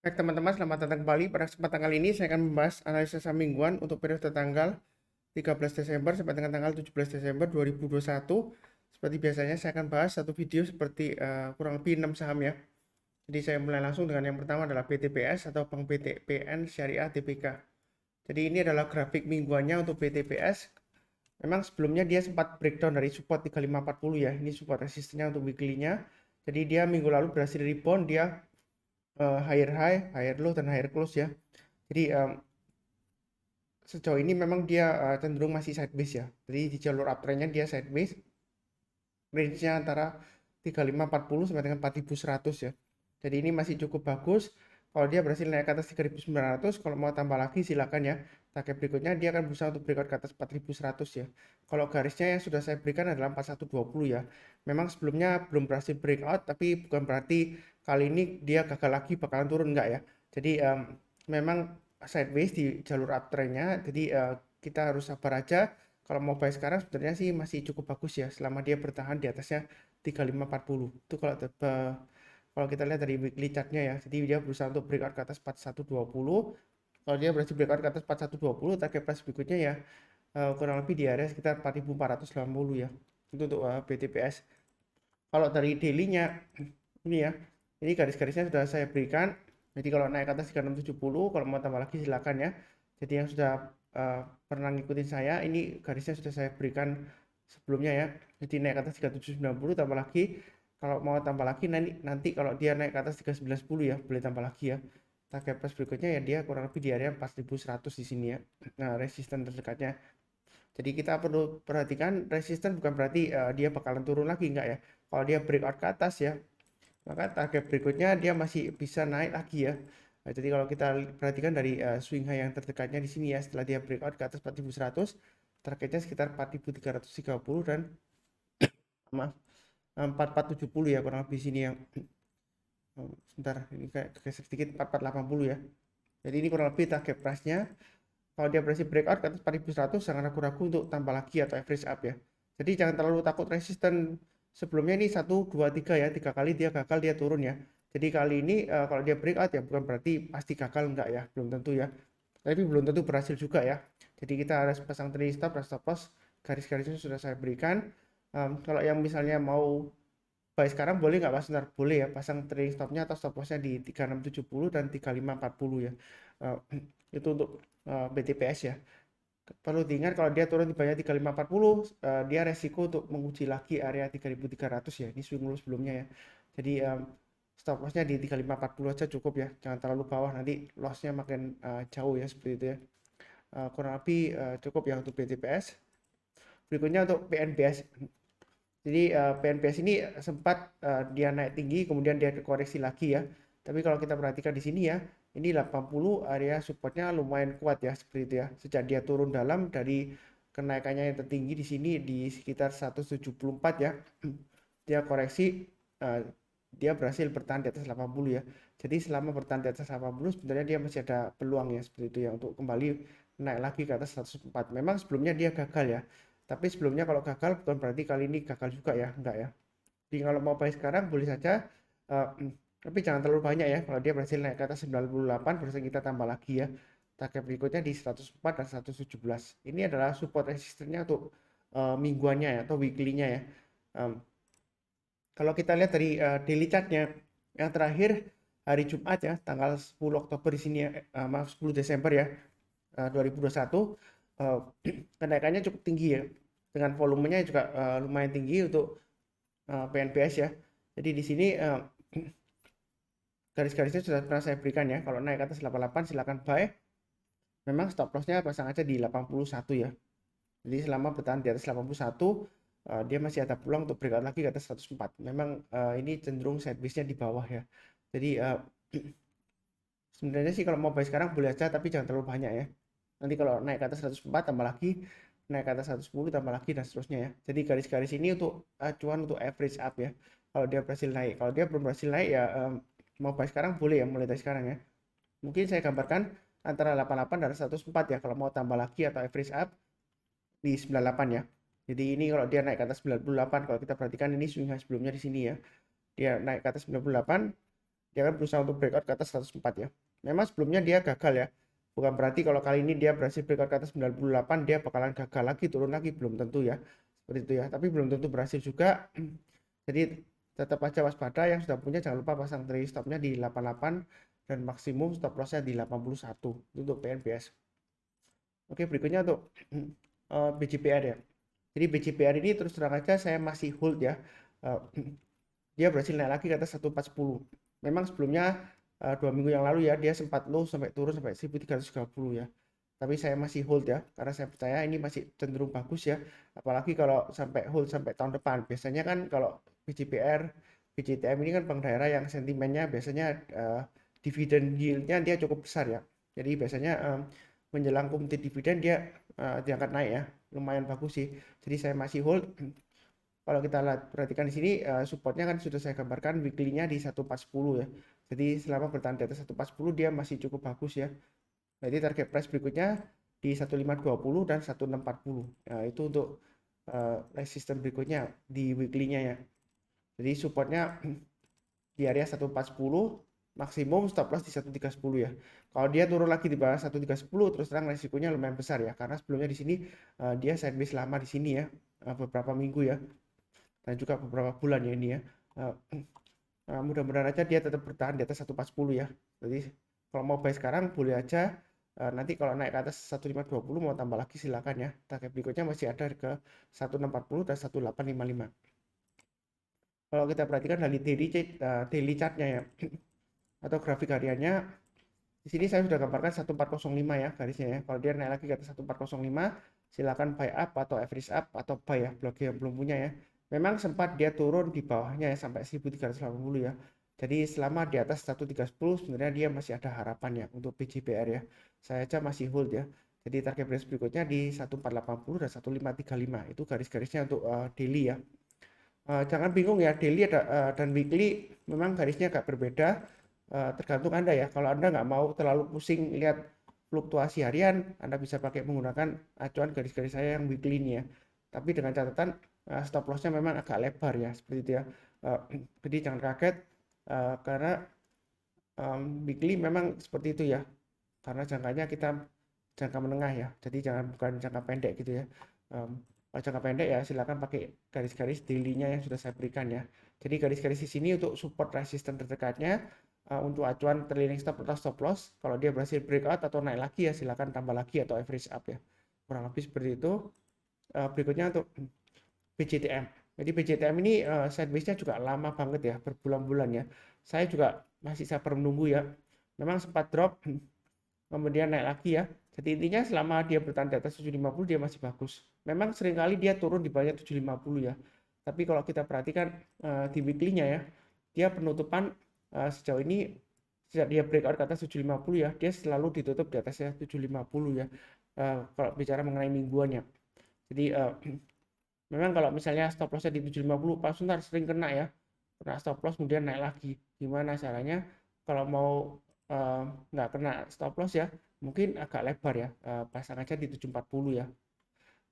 Baik teman-teman, selamat datang kembali. Pada kesempatan kali ini saya akan membahas analisa saham mingguan untuk periode tanggal 13 Desember sampai dengan tanggal 17 Desember 2021. Seperti biasanya saya akan bahas satu video seperti kurang lebih 6 saham ya. Jadi saya mulai langsung dengan yang pertama adalah BTPS atau Bank BTPN Syariah TBK. Jadi ini adalah grafik mingguannya untuk BTPS. Memang sebelumnya dia sempat breakdown dari support 3540 ya. Ini support resistennya untuk weekly-nya. Jadi dia minggu lalu berhasil rebound, dia higher high, higher low, dan higher close ya. Jadi sejauh ini memang dia cenderung masih sideways ya. Jadi di jalur uptrendnya dia sideways. Range-nya antara 3540 sampai dengan 4100 ya. Jadi ini masih cukup bagus. Kalau dia berhasil naik ke atas 3900, kalau mau tambah lagi silakan ya. Target berikutnya dia akan berusaha untuk breakout ke atas 4100 ya. Kalau garisnya yang sudah saya berikan adalah 4120 ya. Memang sebelumnya belum berhasil breakout, tapi bukan berarti kali ini dia gagal lagi bakalan turun enggak ya. Jadi memang sideways di jalur uptrendnya. Jadi kita harus sabar aja. Kalau mau buy sekarang sebenarnya sih masih cukup bagus ya selama dia bertahan di atasnya 3540. Itu kalau kita lihat dari weekly chartnya ya. Jadi dia berusaha untuk breakout ke atas 4120. Kalau dia berhasil breakout ke atas 4120, target price berikutnya ya kurang lebih di area sekitar 4480 ya. Itu untuk BTPS. Kalau dari daily-nya ini ya. Ini garis-garisnya sudah saya berikan. Jadi kalau naik ke atas 3670, kalau mau tambah lagi silakan ya. Jadi yang sudah pernah ngikutin saya, ini garisnya sudah saya berikan sebelumnya ya. Jadi naik ke atas 3790 tambah lagi. Kalau mau tambah lagi nanti kalau dia naik ke atas 3910 ya, boleh tambah lagi ya. Target price berikutnya ya dia kurang lebih di area 4100 di sini ya. Nah, resisten terdekatnya. Jadi kita perlu perhatikan resisten bukan berarti dia bakalan turun lagi enggak ya. Kalau dia breakout ke atas ya, maka target berikutnya dia masih bisa naik lagi ya. Nah, jadi kalau kita perhatikan dari swing high yang terdekatnya di sini ya, setelah dia breakout ke atas 4100, targetnya sekitar 4330 dan maaf 4470 ya kurang lebih sini yang sebentar ini kayak geser sedikit 4480 ya. Jadi ini kurang lebih target price-nya. Kalau dia berhasil breakout ke atas 4100, jangan ragu-ragu untuk tambah lagi atau average up ya. Jadi jangan terlalu takut resisten. Sebelumnya ini 1 2 3 ya, 3 kali dia gagal dia turun ya. Jadi kali ini kalau dia breakout ya bukan berarti pasti gagal enggak ya, belum tentu ya. Tapi belum tentu berhasil juga ya. Jadi kita harus pasang trailing stop dan stop loss. Garis-garisnya sudah saya berikan. Kalau yang misalnya mau buy sekarang boleh nggak Mas? Bentar, boleh ya, pasang trailing stopnya atau stop lossnya di 3670 dan 3540 ya. Eh, itu untuk BTPS ya. Perlu diingat kalau dia turun di bawah 3540, dia resiko untuk menguji lagi area 3300 ya. Ini swing low sebelumnya ya. Jadi stop lossnya di 3540 aja cukup ya. Jangan terlalu bawah, nanti lossnya makin jauh ya seperti itu ya. Kurang lebih cukup ya untuk BTPS. Berikutnya untuk PNBS. Jadi PNBS ini sempat dia naik tinggi, kemudian dia koreksi lagi ya. Tapi kalau kita perhatikan di sini ya, ini 80 area supportnya lumayan kuat ya seperti itu ya. Sejak dia turun dalam dari kenaikannya yang tertinggi di sini di sekitar 174 ya. Dia koreksi, eh, dia berhasil bertahan di atas 80 ya. Jadi selama bertahan di atas 80 sebenarnya dia masih ada peluang ya seperti itu ya untuk kembali naik lagi ke atas 104. Memang sebelumnya dia gagal ya. Tapi sebelumnya kalau gagal bukan berarti kali ini gagal juga ya, enggak ya. Jadi kalau mau buy sekarang boleh saja, eh, tapi jangan terlalu banyak ya. Kalau dia berhasil naik ke atas 98, berarti kita tambah lagi ya. Target berikutnya di 104 dan 117. Ini adalah support resistennya untuk mingguannya ya atau weekly-nya ya. Em, Kalau kita lihat dari daily chart-nya yang terakhir hari Jumat ya, tanggal 10 Oktober di sini ya, maaf 10 Desember ya, 2021, eh, kenaikannya cukup tinggi ya, dengan volumenya juga lumayan tinggi untuk PNBS ya. Jadi di sini garis-garisnya sudah pernah saya berikan ya. Kalau naik ke atas 88 silakan buy. Memang stop loss-nya pasang aja di 81 ya. Jadi selama bertahan di atas 81, dia masih ada peluang untuk breakout lagi ke atas 104. Memang ini cenderung sideways-nya di bawah ya. Jadi sebenarnya sih kalau mau buy sekarang boleh aja, tapi jangan terlalu banyak ya. Nanti kalau naik ke atas 104 tambah lagi, naik ke atas 110 tambah lagi dan seterusnya ya. Jadi garis-garis ini untuk acuan untuk average up ya. Kalau dia berhasil naik, kalau dia belum berhasil naik ya mau buy sekarang boleh ya, mulai dari sekarang ya. Mungkin saya gambarkan antara 88 dan 104 ya kalau mau tambah lagi atau average up di 98 ya. Jadi ini kalau dia naik ke atas 98, kalau kita perhatikan ini swing high sebelumnya di sini ya. Dia naik ke atas 98, dia kan berusaha untuk breakout ke atas 104 ya. Memang sebelumnya dia gagal ya, bukan berarti kalau kali ini dia berhasil breakout ke atas 98 dia bakalan gagal lagi, turun lagi, belum tentu ya, seperti itu ya. Tapi belum tentu berhasil juga. Jadi tetap aja waspada, yang sudah punya jangan lupa pasang trailing stopnya di 88 dan maksimum stop lossnya di 81. Itu untuk PNBS. Oke, berikutnya untuk BJPR ya. Jadi BJPR ini terus terang aja saya masih hold ya. Eh, dia berhasil naik lagi ke atas 1410. Memang sebelumnya 2 minggu yang lalu ya dia sempat low sampai turun sampai 1330 ya. Tapi saya masih hold ya, karena saya percaya ini masih cenderung bagus ya. Apalagi kalau sampai hold sampai tahun depan. Biasanya kan kalau BJPR, BJTM ini kan bank daerah yang sentimennya biasanya dividen yieldnya dia cukup besar ya. Jadi biasanya menjelang komite dividen dia diangkat naik ya, lumayan bagus sih. Jadi saya masih hold. Kalau kita lihat perhatikan di sini supportnya kan sudah saya gambarkan weekly-nya di 1410 ya. Jadi selama bertahan di atas 1410 dia masih cukup bagus ya. Jadi target price berikutnya di 1520 dan 1640. Nah, itu untuk resisten berikutnya di weekly-nya ya. Jadi supportnya di area 1410, maksimum stop loss di 1310 ya. Kalau dia turun lagi di bawah 1310 terus terang resikonya lumayan besar ya, karena sebelumnya di sini dia sideways lama di sini ya, beberapa minggu ya, dan juga beberapa bulan ya ini ya. Mudah-mudahan aja dia tetap bertahan di atas 1410 ya. Jadi kalau mau buy sekarang boleh aja. Nanti kalau naik ke atas 1520 mau tambah lagi silakan ya. Target berikutnya masih ada ke 1640 dan 1855. Kalau kita perhatikan dari daily chartnya ya, atau grafik hariannya, di sini saya sudah gambarkan 1405 ya garisnya ya. Kalau dia naik lagi ke atas 1405, silakan buy up atau average up atau buy ya, bagi yang belum punya ya. Memang sempat dia turun di bawahnya ya sampai 1380 ya. Jadi selama di atas 1310 sebenarnya dia masih ada harapan ya untuk BJPR ya. Saya aja masih hold ya. Jadi target price berikutnya di 1480 dan 1535. Itu garis-garisnya untuk daily ya. Jangan bingung ya, daily dan weekly memang garisnya agak berbeda. Tergantung Anda ya. Kalau Anda nggak mau terlalu pusing lihat fluktuasi harian, Anda bisa pakai menggunakan acuan garis-garis saya yang weekly ini ya. Tapi dengan catatan stop lossnya memang agak lebar ya, seperti itu ya. Jadi jangan kaget karena weekly memang seperti itu ya. Karena jangkanya kita jangka menengah ya. Jadi jangan bukan jangka pendek gitu ya. Kalau jangka pendek ya silakan pakai garis-garis daily-nya yang sudah saya berikan ya. Jadi garis-garis di sini untuk support resisten terdekatnya, untuk acuan trailing stop atau stop loss. Kalau dia berhasil breakout atau naik lagi ya silakan tambah lagi atau average up ya. Kurang lebih seperti itu. Berikutnya untuk BJTM. Jadi BJTM ini sideways-nya juga lama banget ya, berbulan-bulan ya. Saya juga masih sabar menunggu ya. Memang sempat drop, kemudian naik lagi ya. Jadi intinya selama dia bertahan di atas 750 dia masih bagus. Memang seringkali dia turun di bawah 750 ya. Tapi kalau kita perhatikan di weekly-nya ya, dia penutupan sejauh ini sejak dia breakout ke atas 750 ya, dia selalu ditutup di atasnya 750 ya. Kalau bicara mengenai mingguannya. Jadi memang kalau misalnya stop lossnya di 750 pas ntar sering kena ya. Kena stop loss kemudian naik lagi. Gimana caranya kalau mau nggak kena stop loss ya, mungkin agak lebar ya, pasang aja di 740 ya.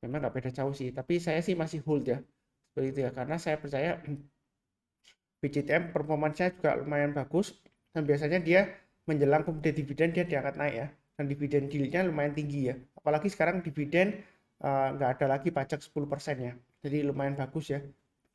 Memang nggak beda jauh sih, tapi saya sih masih hold ya, seperti itu ya, karena saya percaya BJTM performanya juga lumayan bagus, dan biasanya dia menjelang komite dividen dia diangkat naik ya, dan dividen yieldnya lumayan tinggi ya, apalagi sekarang dividen nggak ada lagi pajak 10% ya, jadi lumayan bagus ya.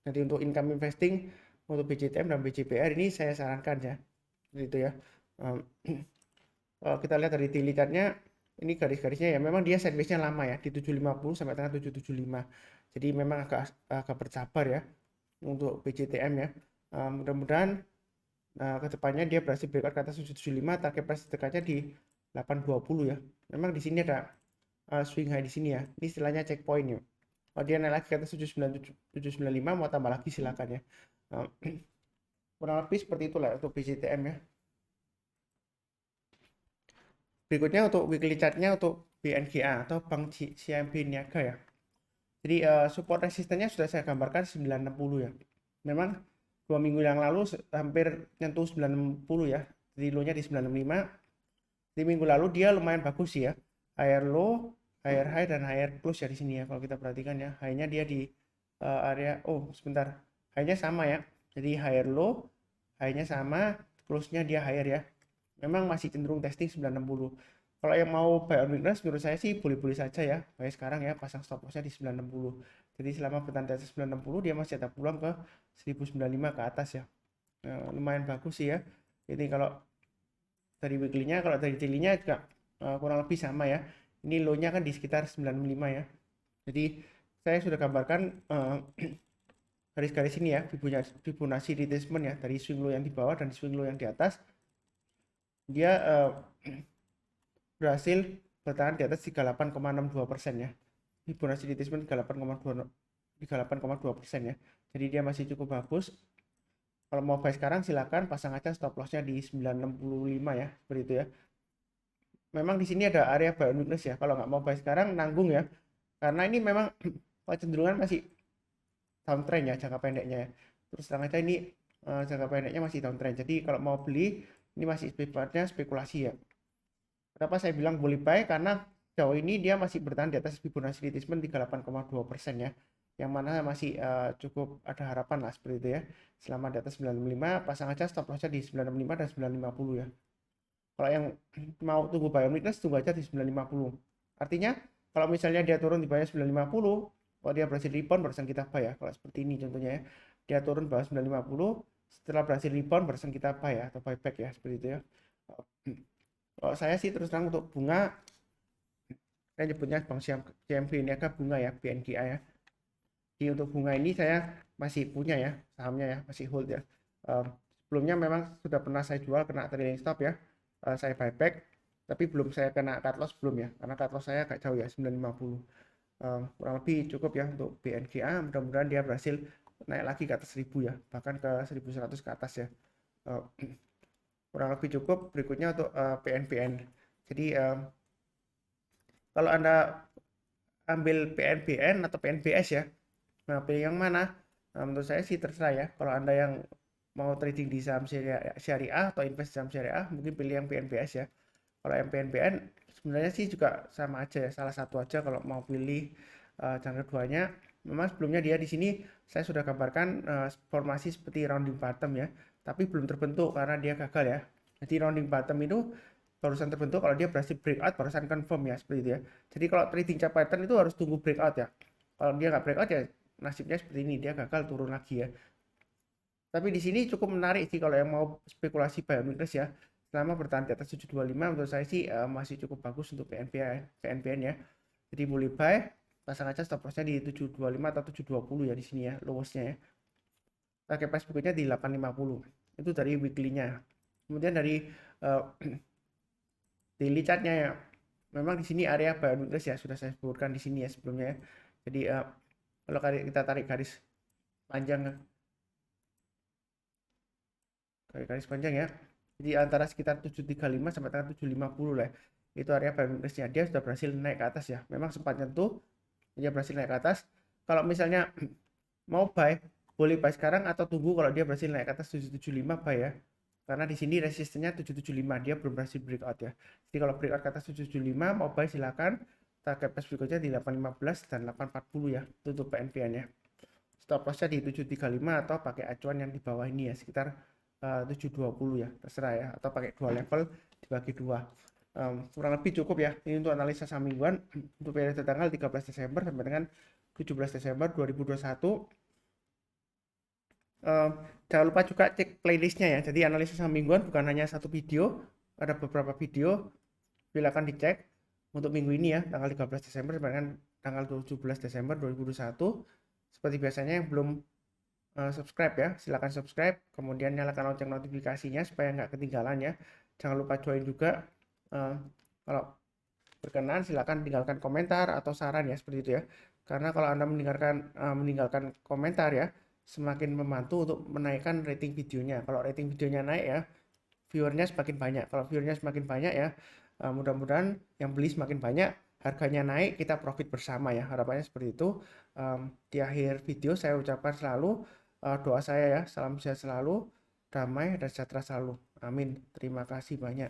Jadi untuk income investing untuk BJTM dan BJPR ini saya sarankan ya, gitu ya. Kalau kita lihat dari daily chart-nya, ini garis-garisnya ya memang dia sideways-nya lama ya, di 750 sampai tengah 775. Jadi memang agak bersabar ya untuk BJTM ya. Mudah-mudahan ke depannya dia berhasil breakout ke atas 775, target price dekatnya di 820 ya. Memang di sini ada swing high di sini ya. Ini istilahnya checkpoint ya. Kalau dia naik lagi ke atas 795 mau tambah lagi silakan ya. Kurang lebih seperti itulah untuk BJTM ya. Berikutnya untuk weekly chart-nya untuk BNGA atau Bank CIMB Niaga ya. Jadi support resistennya sudah saya gambarkan 960 ya. Memang 2 minggu yang lalu hampir nyentuh 960 ya. Jadi low-nya di 965. Di minggu lalu dia lumayan bagus sih ya. Higher low, higher high dan higher close ya di sini ya. Kalau kita perhatikan ya, high-nya dia di area sebentar. High-nya sama ya. Jadi higher low, high-nya sama, close-nya dia higher ya. Memang masih cenderung testing 960. Kalau yang mau buy on weakness menurut saya sih boleh-boleh saja ya. Kayak sekarang ya pasang stop loss-nya di 960. Jadi selama bertahan di atas 960 dia masih ada peluang ke 1095 ke atas ya. Lumayan bagus sih ya. Jadi kalau dari weekly-nya, kalau dari daily-nya juga kurang lebih sama ya. Ini low-nya kan di sekitar 95 ya. Jadi saya sudah gambarkan garis-garis ini ya, Fibonacci retracement ya, dari swing low yang di bawah dan swing low yang di atas. Dia berhasil bertahan di atas 38,62% ya. Fibonacci retracement 38,2% ya. Jadi dia masih cukup bagus. Kalau mau buy sekarang silakan pasang aja stop loss-nya di 965 ya, seperti itu ya. Memang di sini ada area buy on weakness ya. Kalau nggak mau buy sekarang nanggung ya. Karena ini memang kecenderungan masih downtrend ya jangka pendeknya ya. Terus terang aja ini jangka pendeknya masih downtrend. Jadi kalau mau beli ini masih sifatnya spekulasi ya. Kenapa saya bilang boleh buy? Karena jauh ini dia masih bertahan di atas Fibonacci retracement 38,2% ya. Yang mana masih cukup ada harapan lah seperti itu ya. Selama di atas 965 pasang aja stop lossnya di 965 dan 950 ya. Kalau yang mau tunggu buy on weakness tunggu aja di 950. Artinya kalau misalnya dia turun di bawah 950, kalau dia berhasil rebound barusan kita buy ya. Kalau seperti ini contohnya ya. Dia turun bawah 950, setelah berhasil rebound barusan kita buy ya atau buyback ya seperti itu ya. Kalau saya sih terus terang untuk bunga saya nyebutnya Bank CMB Niaga Bunga ya, BNKA ya. Jadi untuk bunga ini saya masih punya ya sahamnya ya, masih hold ya. Sebelumnya memang sudah pernah saya jual kena trailing stop ya. Saya buyback tapi belum saya kena cut loss belum ya, karena cut loss saya agak jauh ya 950. Kurang lebih cukup ya untuk BNKA. Mudah-mudahan dia berhasil naik lagi ke atas 1000 ya, bahkan ke 1100 ke atas ya. Kurang lebih cukup. Berikutnya untuk PNBN. Jadi kalau Anda ambil PNBN atau PNBS ya, nah pilih yang mana? Nah, menurut saya sih terserah ya. Kalau Anda yang mau trading di saham syariah atau invest saham syariah, mungkin pilih yang PNBS ya. Kalau yang PNBN sebenarnya sih juga sama aja ya, salah satu aja kalau mau pilih. Yang keduanya, memang sebelumnya dia di sini saya sudah gambarkan formasi seperti rounding bottom ya, tapi belum terbentuk karena dia gagal ya. Jadi rounding bottom itu barusan terbentuk kalau dia berhasil breakout barusan confirm ya, seperti itu ya. Jadi kalau trading chart pattern itu harus tunggu breakout ya. Kalau dia nggak breakout ya nasibnya seperti ini, dia gagal turun lagi ya. Tapi di sini cukup menarik sih kalau yang mau spekulasi buy on weakness ya. Selama bertahan di atas 725 menurut saya sih masih cukup bagus untuk PNBN ya. Jadi boleh buy, pasang aja stop lossnya di 725 atau 720 ya di sini ya, lowestnya ya. Pakai price berikutnya di 850. Itu dari weekly-nya. Kemudian dari daily chartnya ya. Memang di sini area buy on weakness ya sudah saya sebutkan di sini ya sebelumnya ya. Jadi kalau kita tarik garis panjang ya. Jadi antara sekitar 735 sampai dengan 750 lah. Itu area buy on weakness-nya. Dia sudah berhasil naik ke atas ya. Memang sempat nyentuh, dia berhasil naik ke atas. Kalau misalnya mau buy, boleh buy sekarang atau tunggu kalau dia berhasil naik ke atas 775 buy ya. Karena di sini resistennya 775, dia belum berhasil breakout ya. Jadi kalau breakout ke atas 775 mau buy silakan. Target price berikutnya di 815 dan 840 ya. Itu untuk PNBN ya. Stop loss-nya di 735 atau pakai acuan yang di bawah ini ya, sekitar 720 ya, terserah ya, atau pakai dua level dibagi dua. Kurang lebih cukup ya. Ini untuk analisa saham mingguan untuk periode tanggal 13 Desember sampai dengan 17 Desember 2021. Jangan lupa juga cek playlistnya ya. Jadi analisa saham mingguan bukan hanya satu video, ada beberapa video. Silakan dicek untuk minggu ini ya, tanggal 13 Desember sampai dengan tanggal 17 Desember 2021. Seperti biasanya yang belum subscribe ya, silakan subscribe, kemudian nyalakan lonceng notifikasinya supaya nggak ketinggalan ya. Jangan lupa join juga. Kalau berkenan silakan tinggalkan komentar atau saran ya, seperti itu ya. Karena kalau Anda meninggalkan komentar ya, semakin membantu untuk menaikkan rating videonya. Kalau rating videonya naik ya, viewernya semakin banyak. Kalau viewernya semakin banyak ya, mudah-mudahan yang beli semakin banyak, harganya naik, kita profit bersama ya. Harapannya seperti itu. Di akhir video saya ucapkan selalu doa saya ya, salam sehat selalu, damai dan sejahtera selalu. Amin. Terima kasih banyak.